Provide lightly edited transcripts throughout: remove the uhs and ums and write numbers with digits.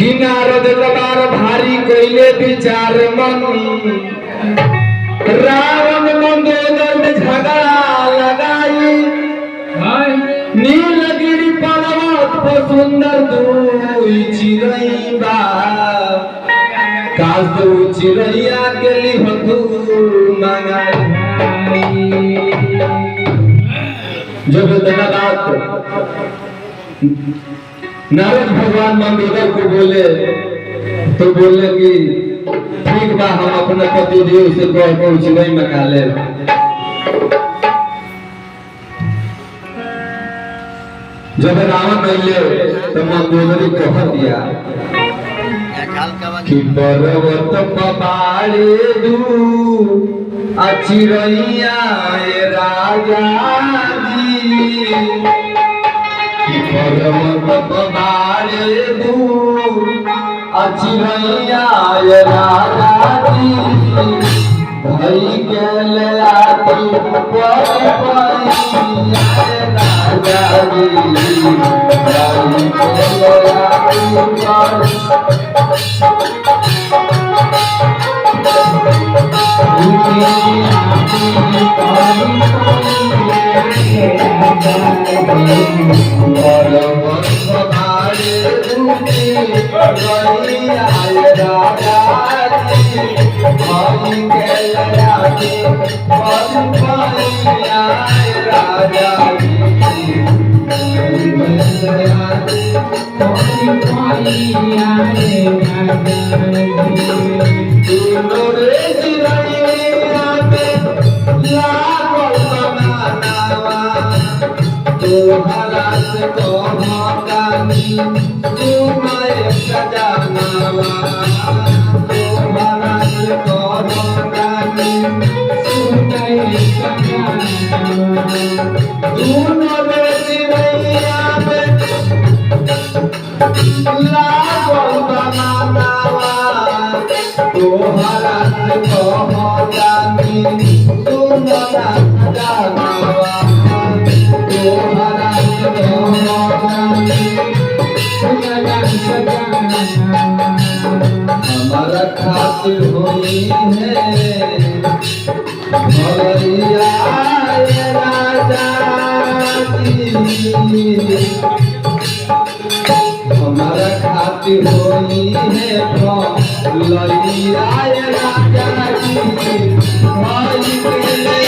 किनारद कबार भारी कोइले विचार मन रावण मंदोदर में झगड़ा लगाई नीलगिरी पर्वत पर सुंदर दुई चिरैया काश दो चिरैया के लिहतू मंगाई। जब धन्यवाद नारद भगवान मंदोदर को बोले तो बोले कि ठीक बा हम अपने पति देव से कुछ नहीं मंगा ले। जब रावण मिले तो मंदोदरी कह दिया कि पर्वत पबाड़े दू अचिरैया राजा जी पर्वत पबाड़े दू अचिरैया राजा जी भई के ले आती राजा जी भई के ले हमारा खातिर होई है भैया राजा जी हमारा खातिर होई है भैया राजा जी भाई के ले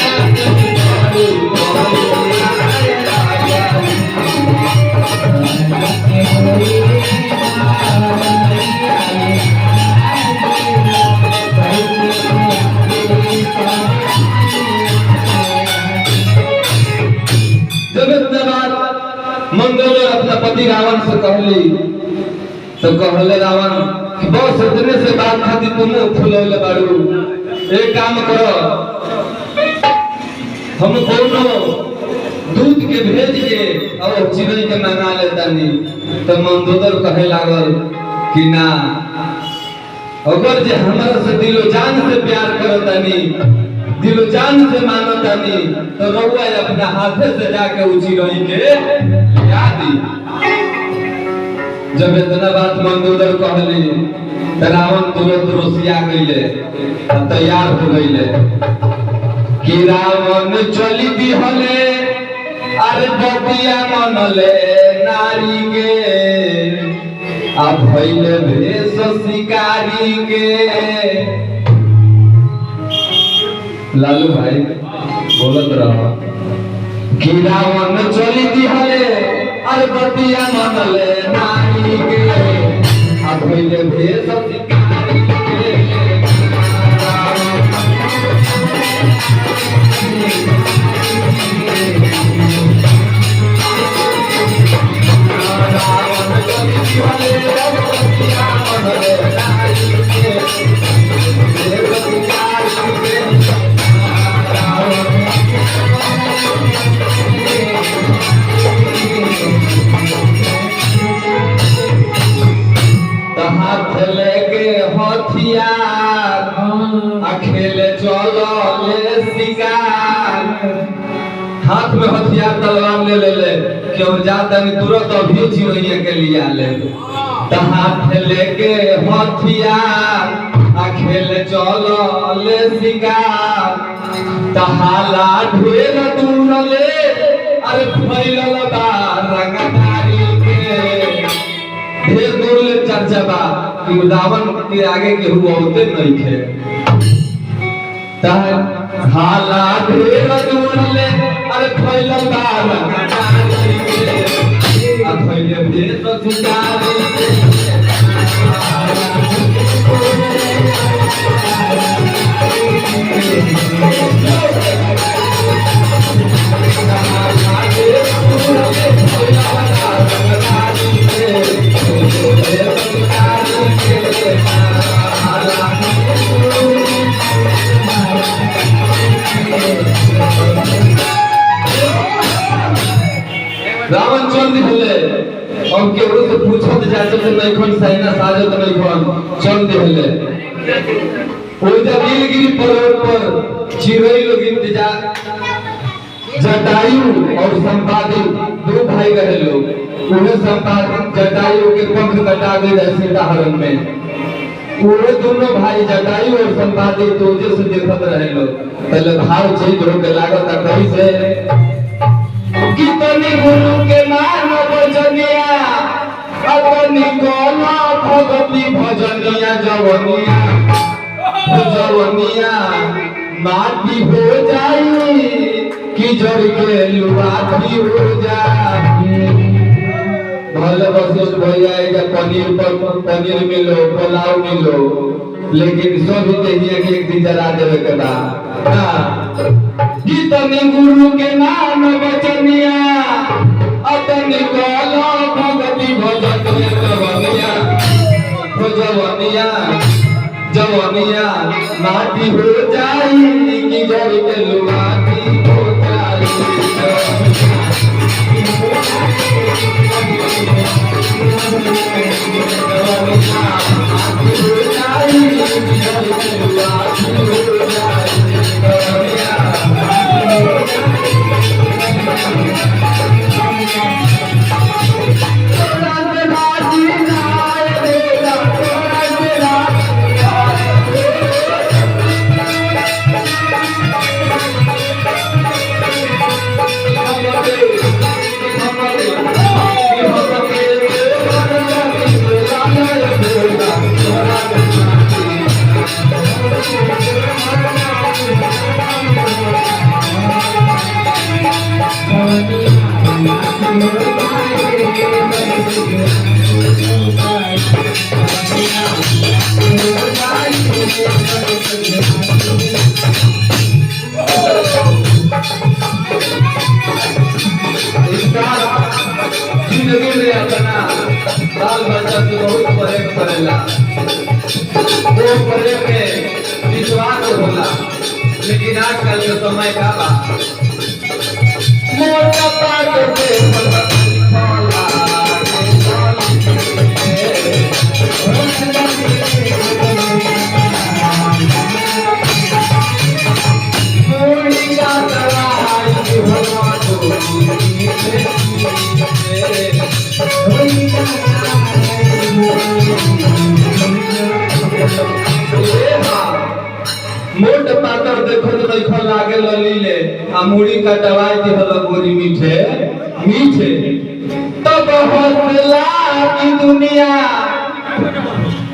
मंदोदर अपना पति रावण से कहली तो कहले रावण कि बस इतने से बात खाती तुम फुलौले बारू एक काम करो हम दोनों दूध के भेज के और चिड़ै के मंगा लेतानी। तो मंदोदर कहे लागल कि ना अगर जे हमरा से दिलो जान से प्यार करतानी दिलो जान से मानतानी तो रउआ अपना हाथे से जाके उची रही के याद दी। जब इतना बात मंदोदर कहली तो रावण तुरंत रोसिया गईले तैयार हो गईले कि रावण चली दी हले अरे बतिया मनले नारी के आ भइले भेष शिकारी के। लालू भाई बोलत रहो कि रावण चली दी हले अरे बतिया मनले नारी के आ भइले भेष शिकारी के। हाथ में हथियार तलवार ले ले क्यों जाता नहीं तुरंत अभी चिड़ैया के लिए ले हाथ लेके हथियार आ खेल चलले शिकार तहाला ढेर दूरले अरे फैलल बा रंगदारी के ढेर दूर ले चर्चा बा कि रावण के आगे के हुआ होते नहीं थे हाला ढेर दूरले अरे फैलल बा रंगदारी के आ फैले देश शिकारी रावण चल दिले और केहू से पूछत जाचे से नइखन सैना साजत नइखन चल दिले ओइजा नीलगिरी पर्वत पर चिड़ै लोग इंतजार जटायु और संपादी दो भाई रहे लोग उन्हें संपादी जटायु के पंख कटा गए ऐसे हरण में वो दोनों भाई जटायु और संपादी तेज से देखत रहे लोग पहले भाव चेत होके लागत कैसे कितनी गुरु के मान भजनिया अपनी कोना भगवती भजनिया जवनिया जवनिया माटी हो जाई कि जड़ के लुआठी हो जाई भले वशिष्ठ भैया एक पनीर मिलो पुलाव मिलो लेकिन सब कहिए कि एक दिन जरा देवे के बाद कितनी गुरु के नाम बचनिया अपनी कोला भगवती भजनिया जवनिया जवनिया माटी हो जाई कि जड़ के लुआठी हो जाई जिंदगी में अपना बाल बच्चा की बहुत परेक पड़ेला वो परेक में विश्वास होला लेकिन आजकल के समय का बा मोटा पाट पे मोट पातर देखो तो देखो लागे ललीले आ मुड़ी का दवाई दे हला गोरी मीठे मीठे तब हौसला की दुनिया